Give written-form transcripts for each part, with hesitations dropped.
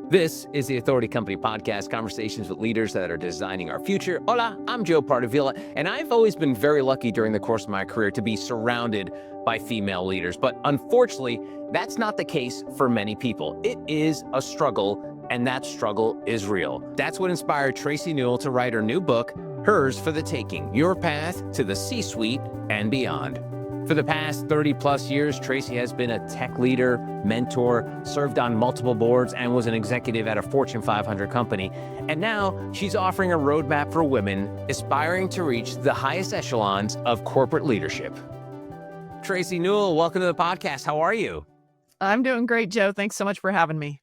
This is the Authority Company Podcast, conversations with leaders that are designing our future. Hola, I'm Joe Pardavila, and I've always been very lucky during the course of my career to be surrounded by female leaders. But unfortunately, that's not the case for many people. It is a struggle, and that struggle is real. That's what inspired Tracey Newell to write her new book, Hers for the Taking, Your Path to the C-Suite and Beyond. For the past 30 plus years, Tracey has been a tech leader, mentor, served on multiple boards, and was an executive at a Fortune 500 company. And now she's offering a roadmap for women aspiring to reach the highest echelons of corporate leadership. Tracey Newell, welcome to the podcast. How are you? I'm doing great, Joe. Thanks so much for having me.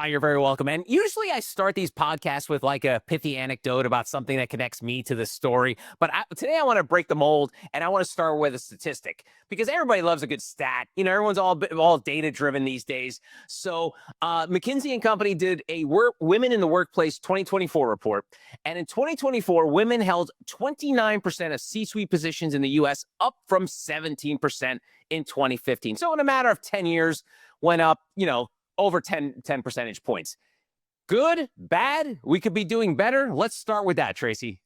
You're very welcome. And usually I start these podcasts with like a pithy anecdote about something that connects me to the story. But today I want to break the mold, and I want to start with a statistic because everybody loves a good stat. You know, everyone's all data driven these days. So McKinsey & Company did a Women in the Workplace 2024 report. And in 2024, women held 29% of C-suite positions in the U.S., up from 17% in 2015. So in a matter of 10 years, went up, over 10 percentage points. Good, bad, we could be doing better. Let's start with that, Tracey.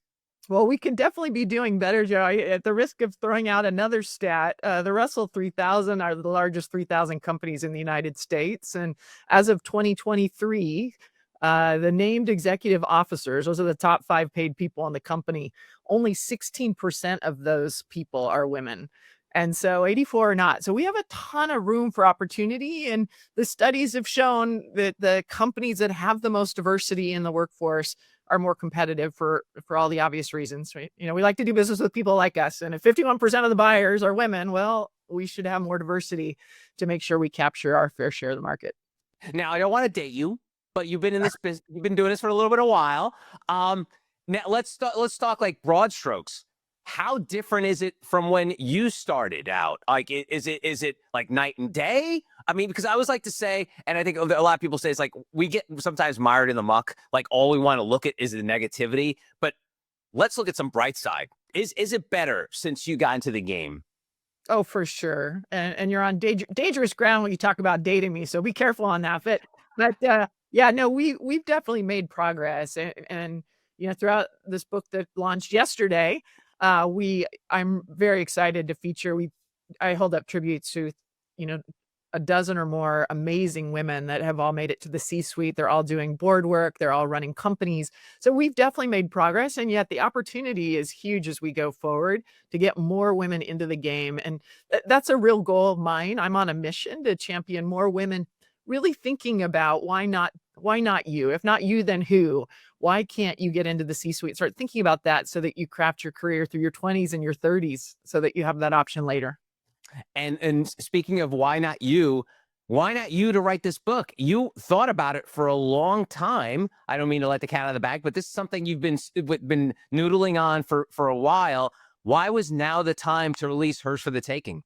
Well, we could definitely be doing better, Joe. At the risk of throwing out another stat, the Russell 3000 are the largest 3,000 companies in the United States. And as of 2023, the named executive officers, those are the top 5 paid people in the company, only 16% of those people are women. And so 84 are not. So we have a ton of room for opportunity. And the studies have shown that the companies that have the most diversity in the workforce are more competitive for all the obvious reasons. Right? We like to do business with people like us. And if 51% of the buyers are women, well, we should have more diversity to make sure we capture our fair share of the market. Now, I don't want to date you, but you've been in this business, you've been doing this for a little bit of a while. Now let's talk like broad strokes. How different is it from when you started out? Like, is it like night and day? I mean, because I always like to say, and I think a lot of people say, it's like we get sometimes mired in the muck. Like all we want to look at is the negativity. But let's look at some bright side. Is it better since you got into the game? Oh, for sure. And you're on dangerous ground when you talk about dating me. So be careful on that. But yeah, no, we've definitely made progress. And throughout this book that launched yesterday, I'm very excited to feature. I hold up tributes to, a dozen or more amazing women that have all made it to the C-suite. They're all doing board work. They're all running companies. So we've definitely made progress. And yet the opportunity is huge as we go forward to get more women into the game. And that's a real goal of mine. I'm on a mission to champion more women really thinking about why not you? If not you, then who? Why can't you get into the C-suite? Start thinking about that so that you craft your career through your 20s and your 30s so that you have that option later. And speaking of why not you to write this book? You thought about it for a long time. I don't mean to let the cat out of the bag, but this is something you've been noodling on for a while. Why was now the time to release Hers for the Taking?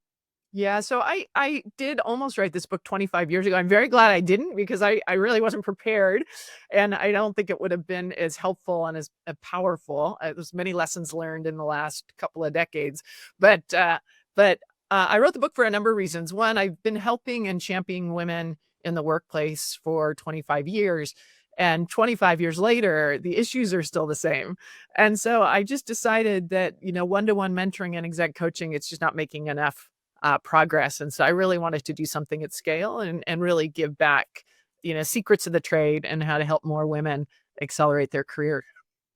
Yeah, so I did almost write this book 25 years ago. I'm very glad I didn't because I really wasn't prepared. And I don't think it would have been as helpful and as powerful. There's many lessons learned in the last couple of decades. But I wrote the book for a number of reasons. One, I've been helping and championing women in the workplace for 25 years. And 25 years later, the issues are still the same. And so I just decided that, one-to-one mentoring and exec coaching, it's just not making enough progress. And so I really wanted to do something at scale and really give back, secrets of the trade and how to help more women accelerate their career.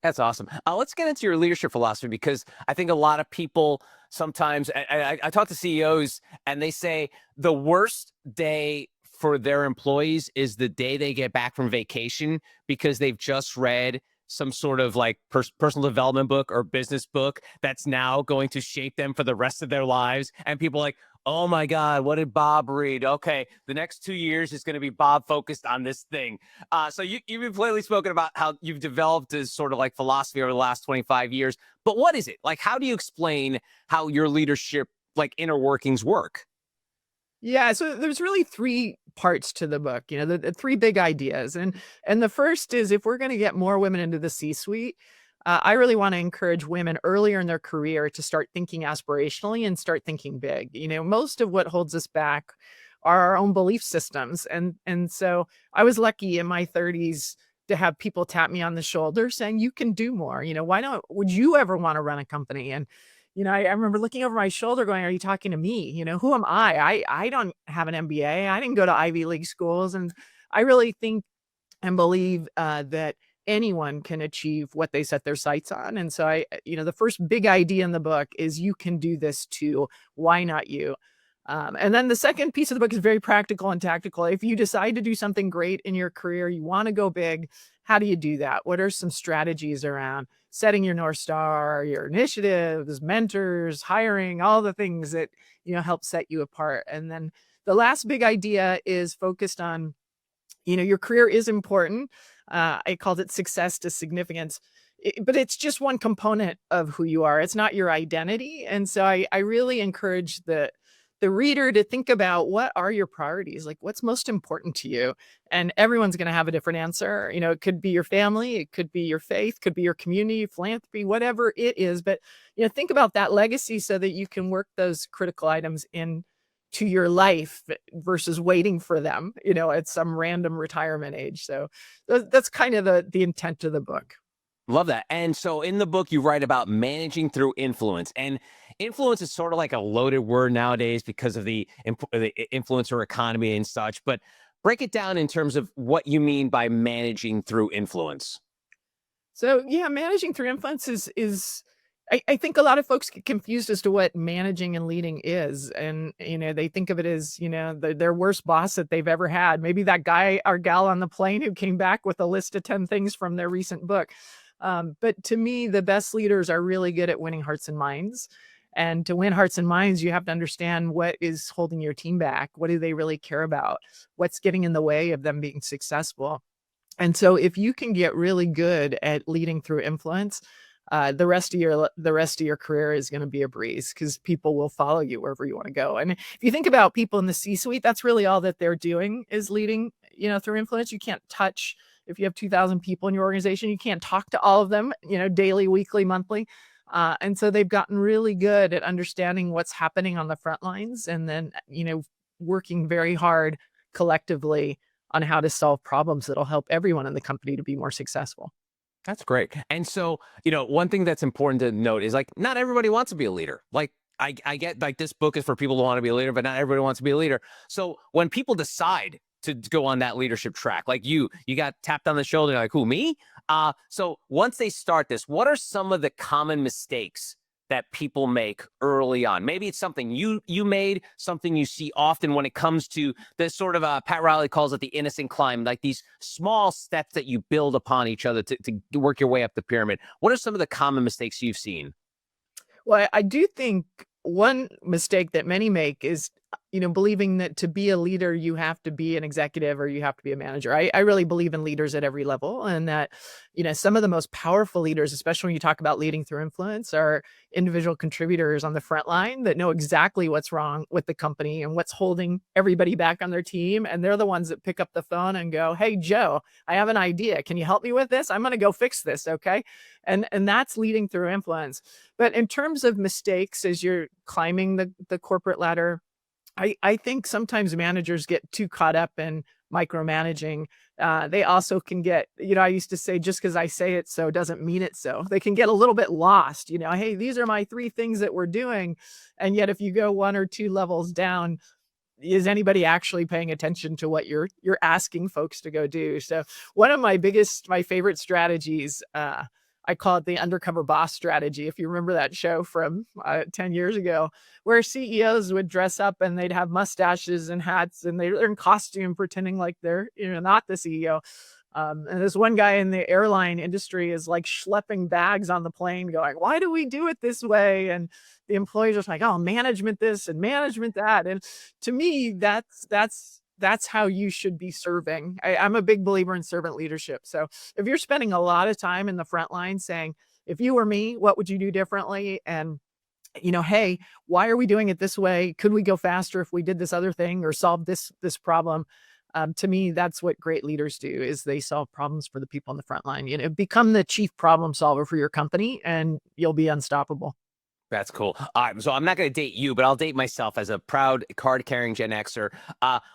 That's awesome. Let's get into your leadership philosophy, because I think a lot of people sometimes, I talk to CEOs and they say the worst day for their employees is the day they get back from vacation because they've just read some sort of like personal development book or business book that's now going to shape them for the rest of their lives. And people are like, oh my God, what did Bob read? Okay, the next 2 years is going to be Bob focused on this thing. So you've clearly spoken about how you've developed this sort of like philosophy over the last 25 years. But what is it? Like, how do you explain how your leadership, like inner workings work? Yeah, so there's really 3 parts to the book, the 3 big ideas. And the first is if we're going to get more women into the C-suite, I really want to encourage women earlier in their career to start thinking aspirationally and start thinking big. Most of what holds us back are our own belief systems. And so I was lucky in my 30s to have people tap me on the shoulder saying, you can do more. Would you ever want to run a company? And, I remember looking over my shoulder going, are you talking to me? Who am I? I don't have an MBA. I didn't go to Ivy League schools. And I really think and believe that anyone can achieve what they set their sights on. And so the first big idea in the book is you can do this too. Why not you? And then the second piece of the book is very practical and tactical. If you decide to do something great in your career, you want to go big, how do you do that? What are some strategies around setting your North Star, your initiatives, mentors, hiring, all the things that, help set you apart? And then the last big idea is focused on, your career is important. I called it success to significance, but it's just one component of who you are. It's not your identity. And so I really encourage the reader to think about, what are your priorities? Like, what's most important to you? And everyone's going to have a different answer. It could be your family, it could be your faith, could be your community, philanthropy, whatever it is. But, think about that legacy so that you can work those critical items in to your life versus waiting for them, at some random retirement age. So that's kind of the intent of the book. Love that. And so in the book, you write about managing through influence. And influence is sort of like a loaded word nowadays because of the influencer economy and such. But break it down in terms of what you mean by managing through influence. So yeah, managing through influence is I think a lot of folks get confused as to what managing and leading is. And, they think of it as, their worst boss that they've ever had. Maybe that guy or gal on the plane who came back with a list of 10 things from their recent book. But to me, the best leaders are really good at winning hearts and minds. And to win hearts and minds, you have to understand what is holding your team back. What do they really care about? What's getting in the way of them being successful? And so if you can get really good at leading through influence, the rest of your career is going to be a breeze, because people will follow you wherever you want to go. And if you think about people in the C-suite, that's really all that they're doing is leading, through influence. You can't touch, if you have 2,000 people in your organization, you can't talk to all of them, daily, weekly, monthly. And so they've gotten really good at understanding what's happening on the front lines, and then, working very hard collectively on how to solve problems that'll help everyone in the company to be more successful. That's great. And so, one thing that's important to note is, like, not everybody wants to be a leader. Like, I get, like, this book is for people who want to be a leader, but not everybody wants to be a leader. So when people decide to go on that leadership track, like you got tapped on the shoulder, like, who, me? So once they start this, what are some of the common mistakes that people make early on? Maybe it's something you made, something you see often when it comes to this sort of, Pat Riley calls it the innocent climb, like these small steps that you build upon each other to work your way up the pyramid. What are some of the common mistakes you've seen? Well, I do think one mistake that many make is, believing that to be a leader, you have to be an executive or you have to be a manager. I really believe in leaders at every level, and that, some of the most powerful leaders, especially when you talk about leading through influence, are individual contributors on the front line that know exactly what's wrong with the company and what's holding everybody back on their team. And they're the ones that pick up the phone and go, hey, Joe, I have an idea. Can you help me with this? I'm going to go fix this. Okay. And that's leading through influence. But in terms of mistakes, as you're climbing the corporate ladder, I think sometimes managers get too caught up in micromanaging. They also can get, I used to say, just because I say it so doesn't mean it so. They can get a little bit lost, hey, these are my 3 things that we're doing. And yet if you go 1 or 2 levels down, is anybody actually paying attention to what you're asking folks to go do? So one of my favorite strategies, I call it the undercover boss strategy. If you remember that show from 10 years ago, where CEOs would dress up and they'd have mustaches and hats, and they're in costume pretending like they're, not the CEO. And this one guy in the airline industry is like schlepping bags on the plane going, why do we do it this way? And the employees are like, oh, management this and management that. And to me, that's how you should be serving. I'm a big believer in servant leadership. So if you're spending a lot of time in the front line saying, if you were me, what would you do differently? And, hey, why are we doing it this way? Could we go faster if we did this other thing or solve this problem? To me, that's what great leaders do, is they solve problems for the people on the front line. Become the chief problem solver for your company and you'll be unstoppable. That's cool. So I'm not going to date you, but I'll date myself as a proud card-carrying Gen Xer.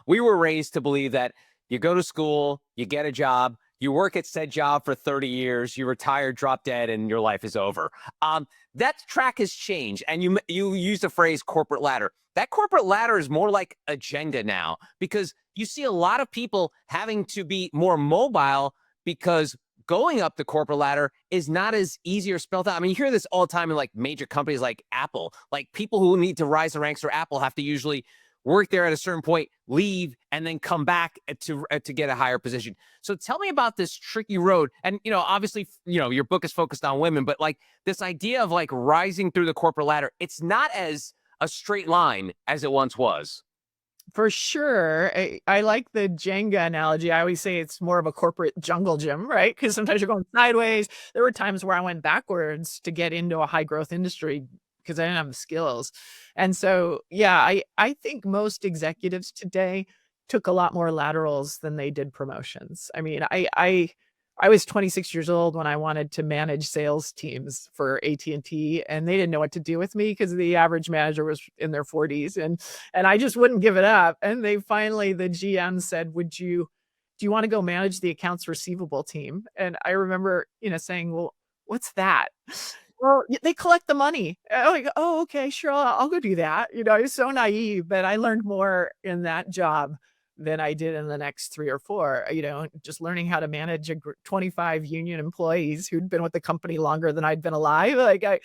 We were raised to believe that you go to school, you get a job, you work at said job for 30 years, you retire, drop dead, and your life is over. That track has changed, and you use the phrase corporate ladder. That corporate ladder is more like agenda now, because you see a lot of people having to be more mobile because going up the corporate ladder is not as easy or spelled out. I mean, you hear this all the time in like major companies like Apple. Like people who need to rise the ranks for Apple have to usually work there at a certain point, leave, and then come back to get a higher position. So tell me about this tricky road. And, obviously, your book is focused on women, but like this idea of like rising through the corporate ladder, it's not as a straight line as it once was. For sure. I like the Jenga analogy. I always say it's more of a corporate jungle gym, right? Because sometimes you're going sideways. There were times where I went backwards to get into a high growth industry because I didn't have the skills. And so, yeah, I think most executives today took a lot more laterals than they did promotions. I mean, I was 26 years old when I wanted to manage sales teams for AT&T, and they didn't know what to do with me because the average manager was in their 40s, and I just wouldn't give it up. And the GM said, do you want to go manage the accounts receivable team? And I remember, saying, well, what's that? Well, they collect the money. I'm like, oh, okay, sure, I'll go do that. I was so naive, but I learned more in that job than I did in the next 3 or 4, just learning how to manage 25 union employees who'd been with the company longer than I'd been alive. Like I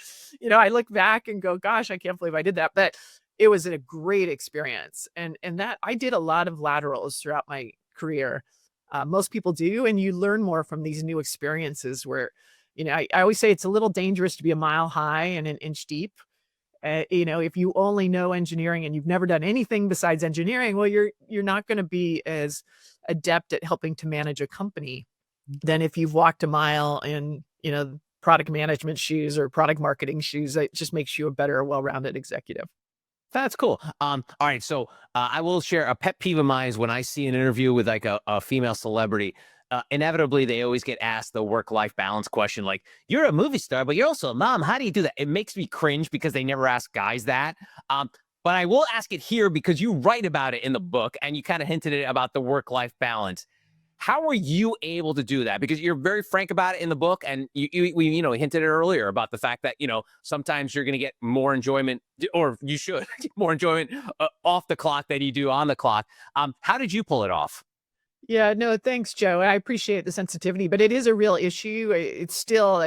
look back and go, gosh, I can't believe I did that. But it was a great experience. And that I did a lot of laterals throughout my career. Most people do. And you learn more from these new experiences where, I always say it's a little dangerous to be a mile high and an inch deep. If you only know engineering and you've never done anything besides engineering, well, you're not going to be as adept at helping to manage a company than if you've walked a mile in, product management shoes or product marketing shoes. It just makes you a better, well-rounded executive. That's cool. All right. So I will share a pet peeve of mine is when I see an interview with like a female celebrity. Inevitably, they always get asked the work-life balance question, like, you're a movie star, but you're also a mom. How do you do that? It makes me cringe because they never ask guys that. But I will ask it here because you write about it in the book and you kind of hinted it about the work-life balance. How were you able to do that? Because you're very frank about it in the book, and we hinted it earlier about the fact that sometimes you're going to get more enjoyment, or you should get more enjoyment off the clock than you do on the clock. How did you pull it off? Yeah, no, thanks, Joe. I appreciate the sensitivity, but it is a real issue. It's still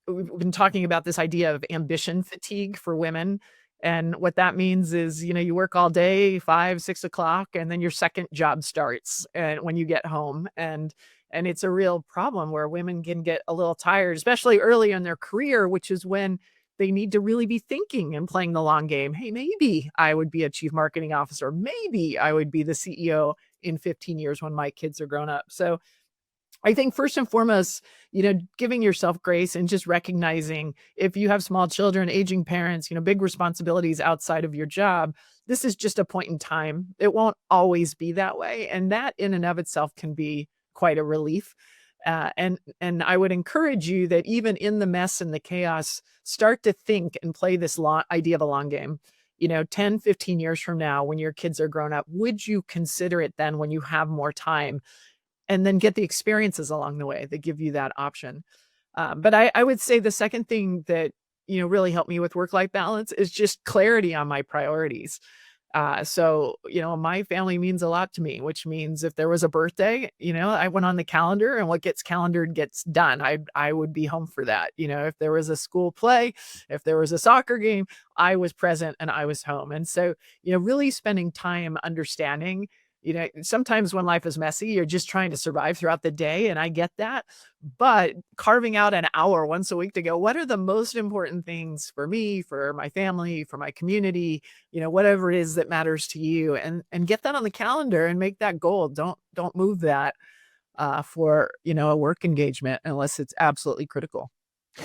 we've been talking about this idea of ambition fatigue for women. And what that means is, you work all day, 5, 6 o'clock, and then your second job starts and when you get home. And it's a real problem where women can get a little tired, especially early in their career, which is when they need to really be thinking and playing the long game. Hey, maybe I would be a chief marketing officer. Maybe I would be the CEO in 15 years when my kids are grown up. So I think first and foremost, giving yourself grace and just recognizing if you have small children, aging parents, big responsibilities outside of your job, this is just a point in time. It won't always be that way. And that in and of itself can be quite a relief. And I would encourage you that even in the mess and the chaos, start to think and play this idea of a long game. 10, 15 years from now, when your kids are grown up, would you consider it then when you have more time? And then get the experiences along the way that give you that option. But I would say the second thing that, really helped me with work-life balance is just clarity on my priorities. So, my family means a lot to me, which means if there was a birthday, I went on the calendar, and what gets calendared gets done. I would be home for that. If there was a school play, if there was a soccer game, I was present and I was home. And so, really spending time understanding, sometimes when life is messy, you're just trying to survive throughout the day. And I get that, but carving out an hour once a week to go, what are the most important things for me, for my family, for my community, whatever it is that matters to you, and get that on the calendar and make that goal. Don't move that for, a work engagement unless it's absolutely critical.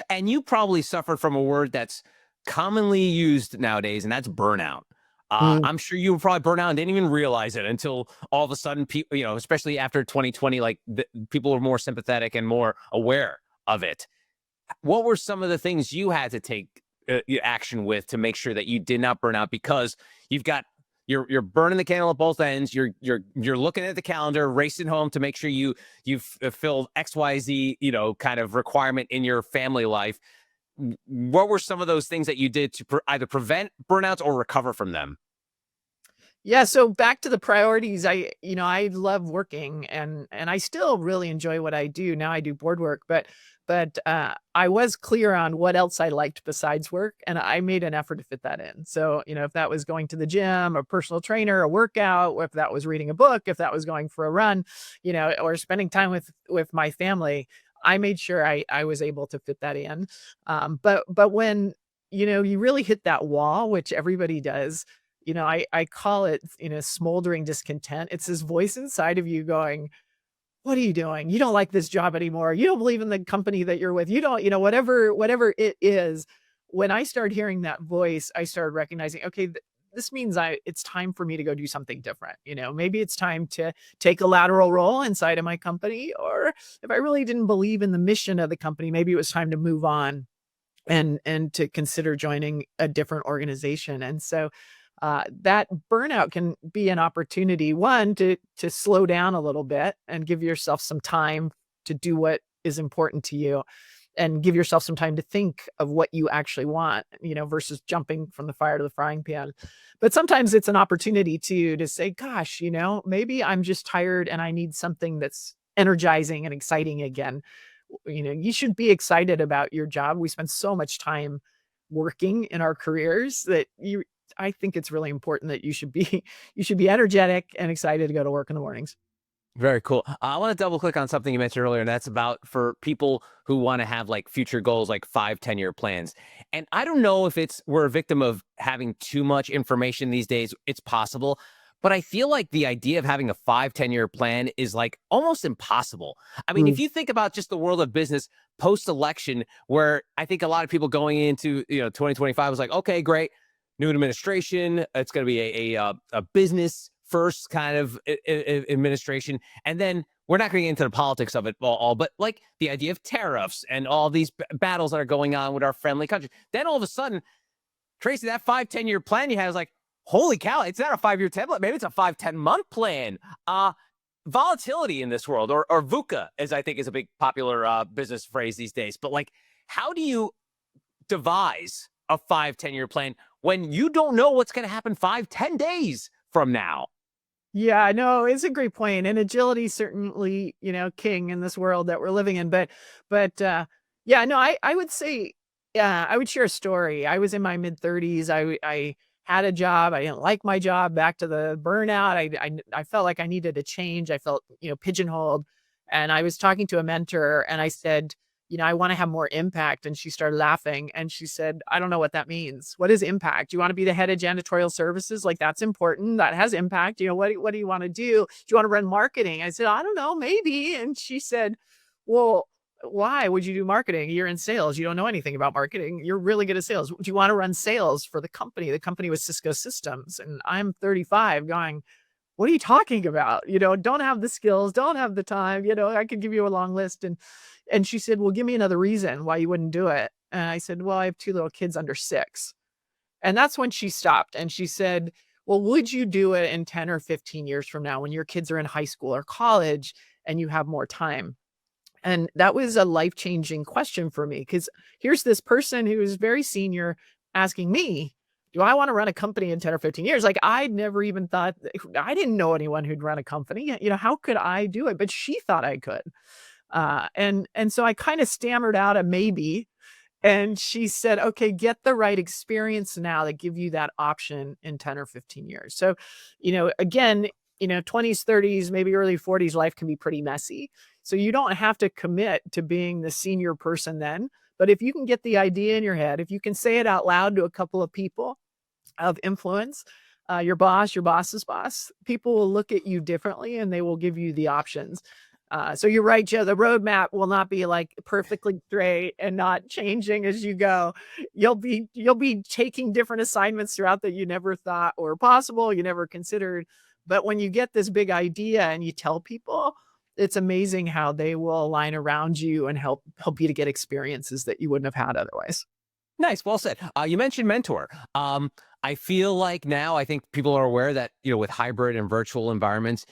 And you probably suffered from a word that's commonly used nowadays, and that's burnout. I'm sure you were probably burnt out and didn't even realize it until all of a sudden, people, especially after 2020, like people were more sympathetic and more aware of it. What were some of the things you had to take action with to make sure that you did not burn out, because you're burning the candle at both ends. You're looking at the calendar, racing home to make sure you've filled XYZ, kind of requirement in your family life. What were some of those things that you did to either prevent burnouts or recover from them? Yeah, so back to the priorities, I love working, and I still really enjoy what I do. Now I do board work, but I was clear on what else I liked besides work, and I made an effort to fit that in. So, if that was going to the gym, a personal trainer, a workout, or if that was reading a book, if that was going for a run, or spending time with my family, I made sure I was able to fit that in. But when, you really hit that wall, which everybody does, I call it, smoldering discontent. It's this voice inside of you going, "What are you doing? You don't like this job anymore. You don't believe in the company that you're with. You don't," whatever it is. When I started hearing that voice, I started recognizing, okay, this means it's time for me to go do something different. Maybe it's time to take a lateral role inside of my company, or if I really didn't believe in the mission of the company, maybe it was time to move on and to consider joining a different organization. And so that burnout can be an opportunity, one, to slow down a little bit and give yourself some time to do what is important to you, and give yourself some time to think of what you actually want, versus jumping from the fire to the frying pan. But sometimes it's an opportunity to say, gosh, maybe I'm just tired and I need something that's energizing and exciting again. You should be excited about your job. We spend so much time working in our careers that I think it's really important that you should be you should be energetic and excited to go to work in the mornings. Very cool. I want to double click on something you mentioned earlier, and that's about for people who want to have like future goals, like 5-10 year plans. And I don't know if we're a victim of having too much information these days. It's possible, but I feel like the idea of having a 5-10 year plan is like almost impossible. I mean, if you think about just the world of business post-election, where I think a lot of people going into 2025 was like, okay, great, new administration. It's going to be a business first kind of administration. And then we're not going to get into the politics of it all, but like the idea of tariffs and all these battles that are going on with our friendly country. Then all of a sudden, Tracey, that 5-10 year plan you had is like, holy cow, it's not a 5-year template. Maybe it's a 5-10 month plan. Volatility in this world, or VUCA, as I think is a big popular business phrase these days. But like, how do you devise a 5-10 year plan when you don't know what's going to happen 5-10 days from now? Yeah, no, it's a great point. And agility certainly, king in this world that we're living in. But yeah, no, I would say, I would share a story. I was in my mid-30s. I had a job. I didn't like my job. Back to the burnout. I felt like I needed a change. I felt, pigeonholed. And I was talking to a mentor, and I said, I want to have more impact. And she started laughing, and she said, I don't know what that means. What is impact? You want to be the head of janitorial services? Like, that's important. That has impact. What do you want to do? Do you want to run marketing? I said, I don't know, maybe. And she said, well, why would you do marketing? You're in sales. You don't know anything about marketing. You're really good at sales. Do you want to run sales for the company? The company was Cisco Systems. And I'm 35 going, what are you talking about? Don't have the skills, don't have the time. I could give you a long list. And she said, well, give me another reason why you wouldn't do it. And I said, well, I have 2 little kids under 6. And that's when she stopped, and she said, well, would you do it in 10 or 15 years from now when your kids are in high school or college and you have more time? And that was a life-changing question for me, because here's this person who is very senior asking me, do I want to run a company in 10 or 15 years? Like, I'd never even thought, I didn't know anyone who'd run a company. How could I do it? But she thought I could. And so I kind of stammered out a maybe. And she said, okay, get the right experience now that give you that option in 10 or 15 years. So, again, 20s, 30s, maybe early 40s, life can be pretty messy. So you don't have to commit to being the senior person then. But if you can get the idea in your head, if you can say it out loud to a couple of people of influence, your boss, your boss's boss, people will look at you differently, and they will give you the options. So you're right, Joe. The roadmap will not be like perfectly straight and not changing as you go. You'll be taking different assignments throughout that you never thought were possible, you never considered. But when you get this big idea and you tell people, it's amazing how they will align around you and help you to get experiences that you wouldn't have had otherwise. Nice, well said. You mentioned mentor. I feel like now I think people are aware that with hybrid and virtual environments,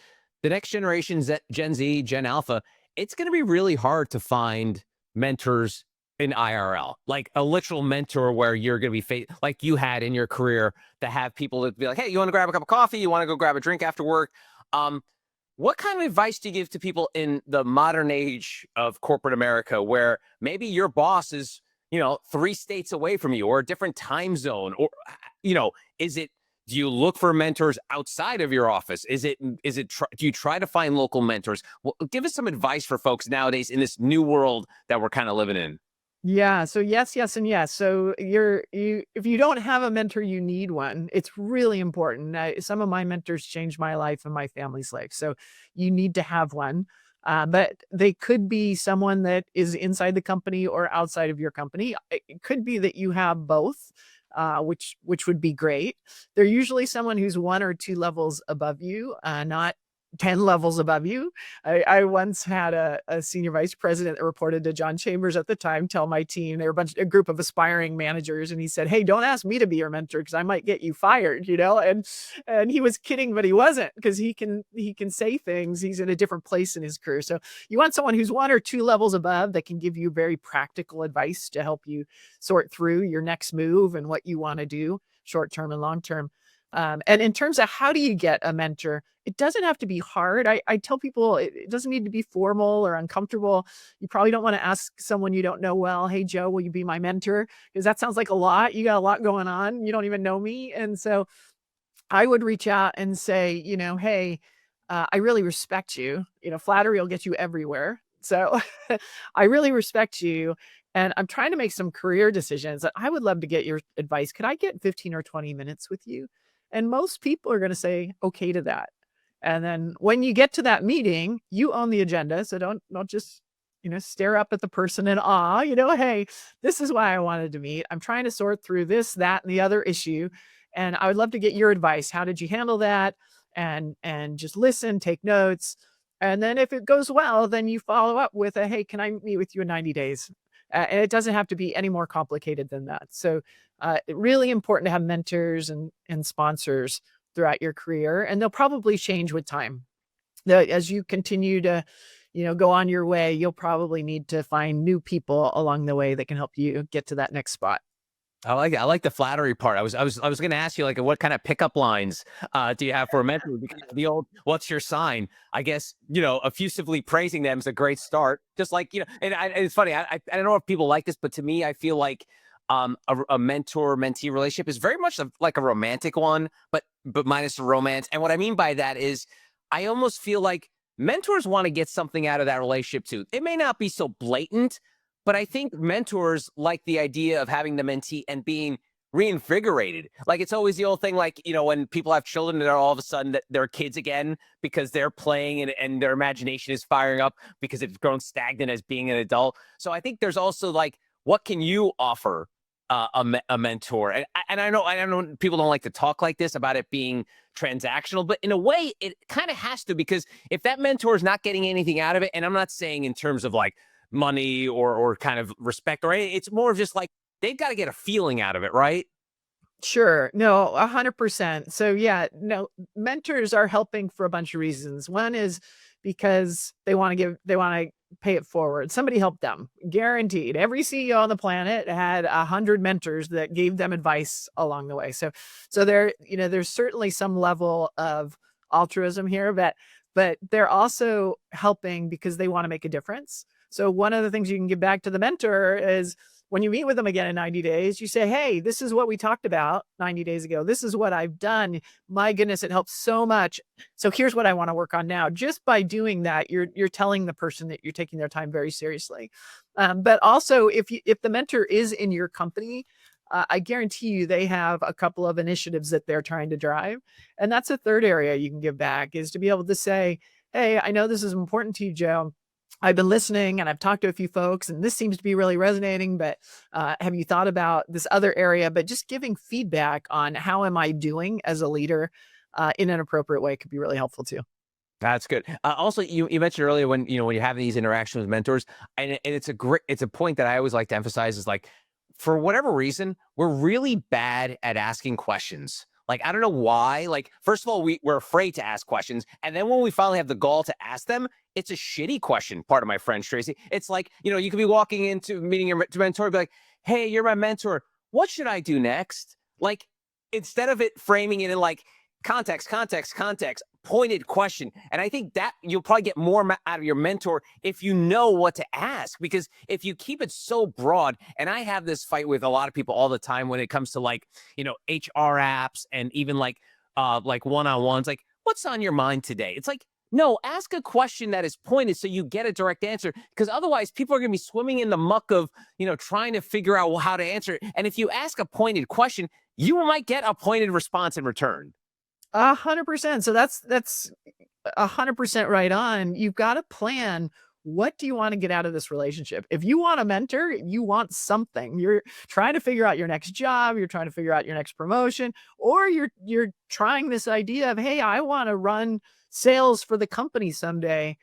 the next generation, Gen Z, Gen Alpha, it's going to be really hard to find mentors in IRL, like a literal mentor where you're going to be like you had in your career, to have people that be like, hey, you want to grab a cup of coffee? You want to go grab a drink after work? Um, what kind of advice do you give to people in the modern age of corporate America, where maybe your boss is 3 states away from you, or a different time zone, or is it, do you look for mentors outside of your office? Do you try to find local mentors? Well, give us some advice for folks nowadays in this new world that we're kind of living in. Yeah. So yes, yes, and yes. So if you don't have a mentor, you need one. It's really important. Some of my mentors changed my life and my family's life. So you need to have one. But they could be someone that is inside the company or outside of your company. It could be that you have both, which would be great. They're usually someone who's 1 or 2 levels above you, not 10 levels above you. I once had a senior vice president that reported to John Chambers at the time tell my team, they were a group of aspiring managers, and he said, hey, don't ask me to be your mentor because I might get you fired, and he was kidding, but he wasn't, because he can say things. He's in a different place in his career. So you want someone who's 1 or 2 levels above that can give you very practical advice to help you sort through your next move and what you want to do short term and long term. And in terms of how do you get a mentor, it doesn't have to be hard. I tell people it doesn't need to be formal or uncomfortable. You probably don't want to ask someone you don't know well, hey, Joe, will you be my mentor? Because that sounds like a lot. You got a lot going on. You don't even know me. And so I would reach out and say, hey, I really respect you. Flattery will get you everywhere. So I really respect you. And I'm trying to make some career decisions. I would love to get your advice. Could I get 15 or 20 minutes with you? And most people are going to say okay to that. And then when you get to that meeting, you own the agenda. So don't just, stare up at the person in awe, hey, this is why I wanted to meet. I'm trying to sort through this, that, and the other issue. And I would love to get your advice. How did you handle that? And just listen, take notes. And then if it goes well, then you follow up with hey, can I meet with you in 90 days? And it doesn't have to be any more complicated than that. So really important to have mentors and sponsors throughout your career, and they'll probably change with time. As you continue to, go on your way, you'll probably need to find new people along the way that can help you get to that next spot. I like it. I like the flattery part. I was going to ask you, like, what kind of pickup lines do you have for a mentor? Because the old "What's your sign?" I guess effusively praising them is a great start. Just like and it's funny. I don't know if people like this, but to me, I feel like a mentor-mentee relationship is very much like a romantic one, but minus the romance. And what I mean by that is, I almost feel like mentors want to get something out of that relationship too. It may not be so blatant, but I think mentors like the idea of having the mentee and being reinvigorated. Like, it's always the old thing, like, when people have children, they're all of a sudden that they're kids again because they're playing and their imagination is firing up because it's grown stagnant as being an adult. So I think there's also like, what can you offer a mentor? And I know people don't like to talk like this about it being transactional, but in a way it kind of has to, because if that mentor is not getting anything out of it, and I'm not saying in terms of like money or kind of respect or anything, it's more of just like, they've got to get a feeling out of it, right? Sure. No, 100%. So yeah, no, mentors are helping for a bunch of reasons. One is because they want to pay it forward. Somebody helped them, guaranteed. Every CEO on the planet had 100 mentors that gave them advice along the way. So there, there's certainly some level of altruism here, but they're also helping because they want to make a difference. So one of the things you can give back to the mentor is, when you meet with them again in 90 days, you say, hey, this is what we talked about 90 days ago. This is what I've done. My goodness, it helps so much. So here's what I want to work on now. Just by doing that, you're telling the person that you're taking their time very seriously. But also, if the mentor is in your company, I guarantee you they have a couple of initiatives that they're trying to drive. And that's a third area you can give back, is to be able to say, hey, I know this is important to you, Joe. I've been listening and I've talked to a few folks and this seems to be really resonating, but have you thought about this other area? But just giving feedback on how am I doing as a leader in an appropriate way could be really helpful too. That's good. Also, you mentioned earlier when you're having these interactions with mentors, and it's a point that I always like to emphasize is like, for whatever reason, we're really bad at asking questions. Like, I don't know why. Like, first of all, we're afraid to ask questions. And then when we finally have the gall to ask them, it's a shitty question, part of my friend, Tracey. It's like, you could be walking into meeting your mentor, be like, hey, you're my mentor. What should I do next? Like, instead of it framing it in like context, pointed question. And I think that you'll probably get more out of your mentor if you know what to ask, because if you keep it so broad, and I have this fight with a lot of people all the time when it comes to like, HR apps and even like one-on-ones, like, what's on your mind today? It's like, no, ask a question that is pointed so you get a direct answer, because otherwise people are going to be swimming in the muck of, trying to figure out how to answer it. And if you ask a pointed question, you might get a pointed response in return. 100%. So that's 100% right on. You've got to plan. What do you want to get out of this relationship? If you want a mentor, you want something. You're trying to figure out your next job, you're trying to figure out your next promotion, or you're trying this idea of, hey, I want to run sales for the company someday.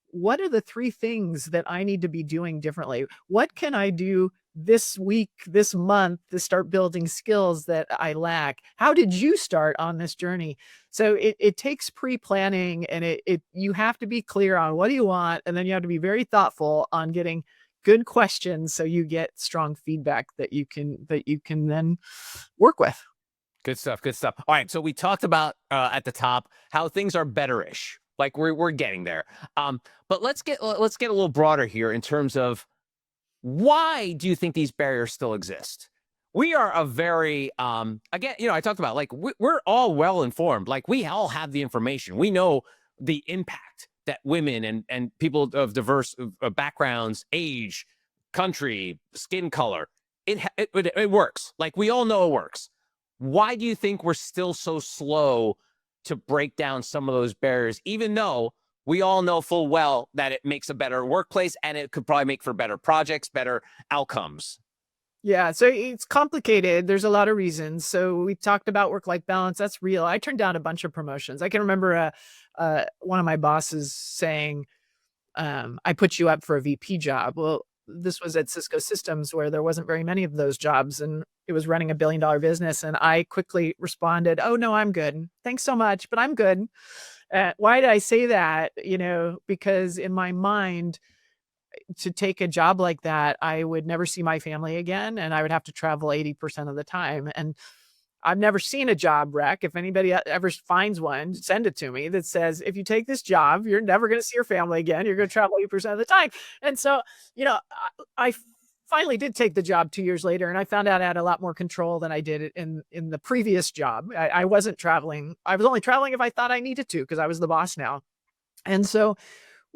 What are the 3 things that I need to be doing differently? What can I do this week, this month to start building skills that I lack? How did you start on this journey? So it takes pre-planning, and you have to be clear on what do you want, and then you have to be very thoughtful on getting good questions so you get strong feedback that you can then work with. Good stuff. All right, so we talked about at the top how things are betterish. Like we're getting there. But let's get a little broader here in terms of, why do you think these barriers still exist? We are a very, again, I talked about, like, we're all well informed. Like, we all have the information. We know the impact that women and people of diverse backgrounds, age, country, skin color, it works. Like, we all know it works. Why do you think we're still so slow to break down some of those barriers, even though we all know full well that it makes a better workplace and it could probably make for better projects, better outcomes? Yeah, so it's complicated. There's a lot of reasons. So we talked about work-life balance. That's real. I turned down a bunch of promotions. I can remember one of my bosses saying, I put you up for a VP job. Well, this was at Cisco Systems, where there wasn't very many of those jobs, and it was running $1 billion business. And I quickly responded, oh, no, I'm good. Thanks so much, but I'm good. Why did I say that? Because in my mind, to take a job like that, I would never see my family again, and I would have to travel 80% of the time. And I've never seen a job rec. If anybody ever finds one, send it to me, that says, if you take this job, you're never going to see your family again. You're going to travel 80% of the time. And so, I finally did take the job 2 years later, and I found out I had a lot more control than I did in the previous job. I wasn't traveling. I was only traveling if I thought I needed to, because I was the boss now. And so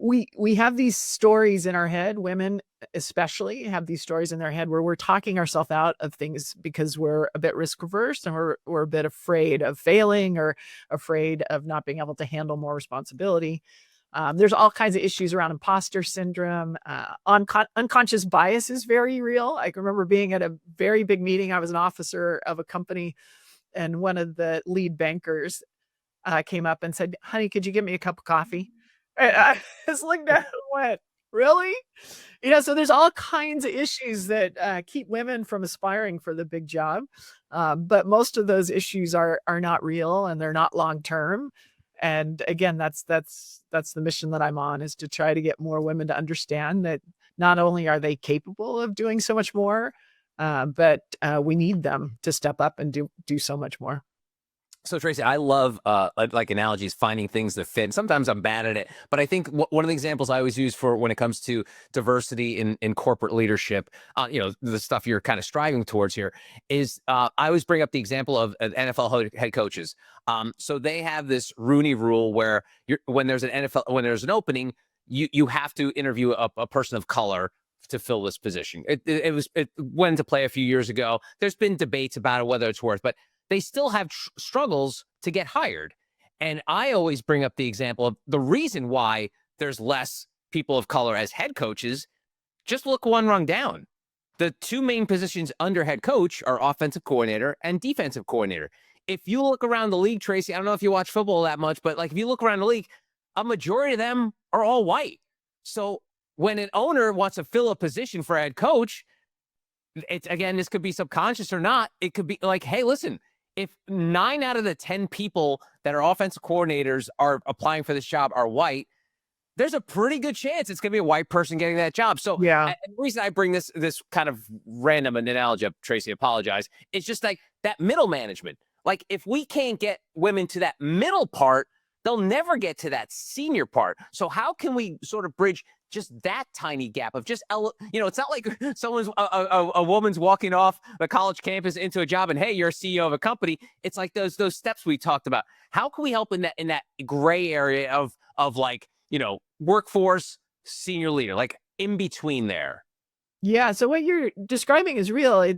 we have these stories in our head. Women especially have these stories in their head where we're talking ourselves out of things because we're a bit risk averse, and we're a bit afraid of failing, or afraid of not being able to handle more responsibility. There's all kinds of issues around imposter syndrome. Unconscious bias is very real. I can remember being at a very big meeting. I was an officer of a company, and one of the lead bankers came up and said, honey, could you get me a cup of coffee? And I just looked at it and went, really? So there's all kinds of issues that keep women from aspiring for the big job. But most of those issues are not real, and they're not long-term. And again, that's the mission that I'm on, is to try to get more women to understand that not only are they capable of doing so much more, but we need them to step up and do so much more. So Tracey, I love like analogies, finding things that fit. Sometimes I'm bad at it, but I think one of the examples I always use for when it comes to diversity in corporate leadership, the stuff you're kind of striving towards here, is I always bring up the example of NFL head coaches. So they have this Rooney Rule where when there's an opening, you have to interview a person of color to fill this position. It went into play a few years ago. There's been debates about it, whether it's worth, but they still have struggles to get hired. And I always bring up the example of the reason why there's less people of color as head coaches. Just look one rung down. The 2 main positions under head coach are offensive coordinator and defensive coordinator. If you look around the league, Tracey, I don't know if you watch football that much, but like if you look around the league, a majority of them are all white. So when an owner wants to fill a position for a head coach, it's, again, this could be subconscious or not. It could be like, hey, listen, if 9 out of the 10 people that are offensive coordinators are applying for this job are white, there's a pretty good chance it's going to be a white person getting that job. So Yeah. the reason I bring this kind of random analogy up, Tracy, apologize, it's just like that middle management. Like, if we can't get women to that middle part, they'll never get to that senior part. So how can we sort of bridge just that tiny gap of just, it's not like someone's a woman's walking off the college campus into a job and, hey, you're a CEO of a company. It's like those steps we talked about. How can we help in that gray area of like, workforce, senior leader, like in between there? Yeah. So what you're describing is real.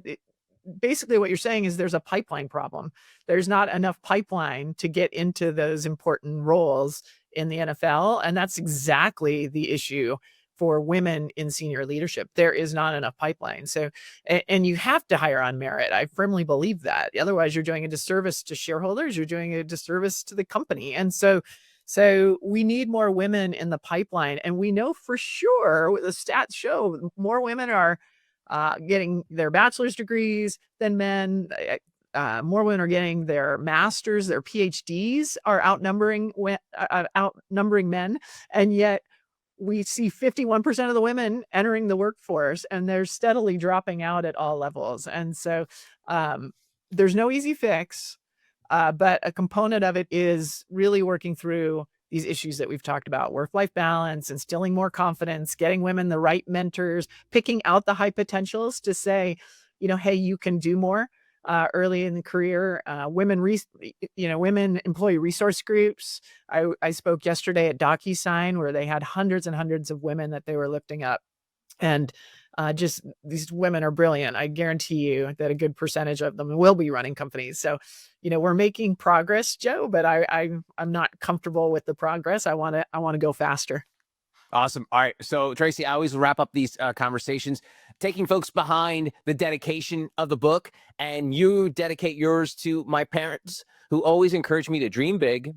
Basically what you're saying is there's a pipeline problem. There's not enough pipeline to get into those important roles in the NFL. And that's exactly the issue for women in senior leadership. There is not enough pipeline. So, and you have to hire on merit. I firmly believe that. Otherwise, you're doing a disservice to shareholders. You're doing a disservice to the company. And so we need more women in the pipeline. And we know for sure, the stats show more women are getting their bachelor's degrees than men. More women are getting their masters, their PhDs are outnumbering men. And yet we see 51% of the women entering the workforce, and they're steadily dropping out at all levels. And so there's no easy fix, but a component of it is really working through these issues that we've talked about: work-life balance, instilling more confidence, getting women the right mentors, picking out the high potentials to say, hey, you can do more early in the career. Women employee resource groups. I spoke yesterday at DocuSign, where they had hundreds and hundreds of women that they were lifting up. And just these women are brilliant. I guarantee you that a good percentage of them will be running companies. So, we're making progress, Joe, but I'm not comfortable with the progress. I want to go faster. Awesome. All right. So, Tracy, I always wrap up these conversations taking folks behind the dedication of the book, and you dedicate yours to my parents, who always encouraged me to dream big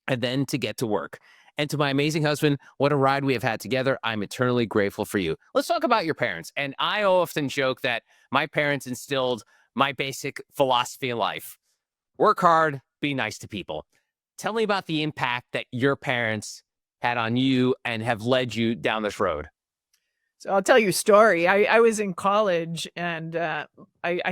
and then to get to work. And to my amazing husband, what a ride we have had together. I'm eternally grateful for you. Let's talk about your parents. And I often joke that my parents instilled my basic philosophy in life: work hard, be nice to people. Tell me about the impact that your parents had on you and have led you down this road. So I'll tell you a story. I was in college, and I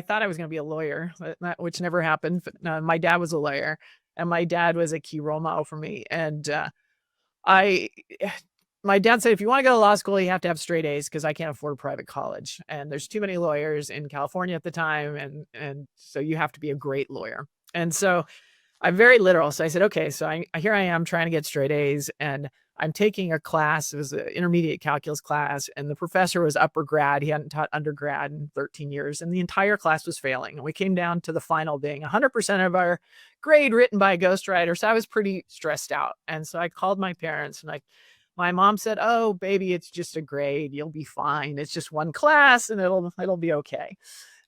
thought I was going to be a lawyer, which never happened. My dad was a lawyer, and my dad was a key role model for me. And my dad said, if you want to go to law school, you have to have straight A's, because I can't afford a private college. And there's too many lawyers in California at the time. And so you have to be a great lawyer. And so I'm very literal. So I said, okay, so here I am trying to get straight A's, and I'm taking a class. It was an intermediate calculus class, and the professor was upper grad. He hadn't taught undergrad in 13 years, and the entire class was failing. And we came down to the final being 100% of our grade written by a ghostwriter. So I was pretty stressed out. And so I called my parents, and my mom said, oh, baby, it's just a grade. You'll be fine. It's just one class, and it'll be okay.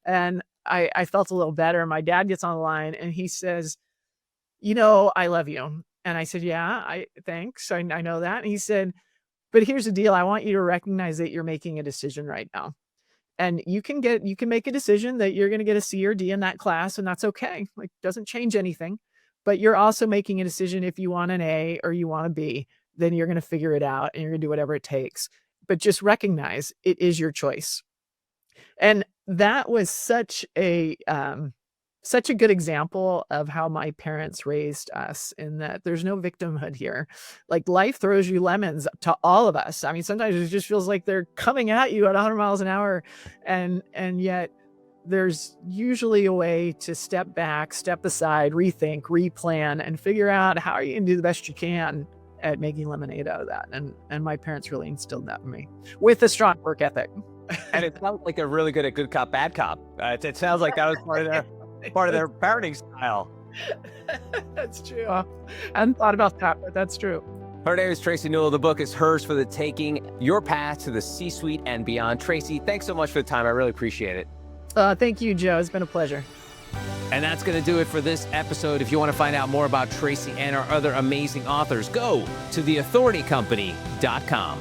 And I felt a little better. My dad gets on the line, and he says, I love you. And I said, yeah, thanks. I know that. And he said, but here's the deal. I want you to recognize that you're making a decision right now. And you can make a decision that you're going to get a C or D in that class, and that's okay. Like, doesn't change anything. But you're also making a decision. If you want an A or you want a B, then you're going to figure it out, and you're going to do whatever it takes. But just recognize it is your choice. And that was such a good example of how my parents raised us, in that there's no victimhood here. Like, life throws you lemons to all of us. I mean, sometimes it just feels like they're coming at you at 100 miles an hour. And yet there's usually a way to step back, step aside, rethink, replan, and figure out how are you going to do the best you can at making lemonade out of that. And my parents really instilled that in me with a strong work ethic. And it sounds like they're really good at good cop, bad cop. It sounds like that was part of their parenting style. That's true. I hadn't thought about that, but that's true. Her name is Tracey Newell. The book is hers for the taking: Your Path to the C-Suite and Beyond. Tracy, thanks so much for the time. I really appreciate it. Thank you, Joe. It's been a pleasure. And that's going to do it for this episode. If you want to find out more about Tracy and our other amazing authors, go to theauthoritycompany.com.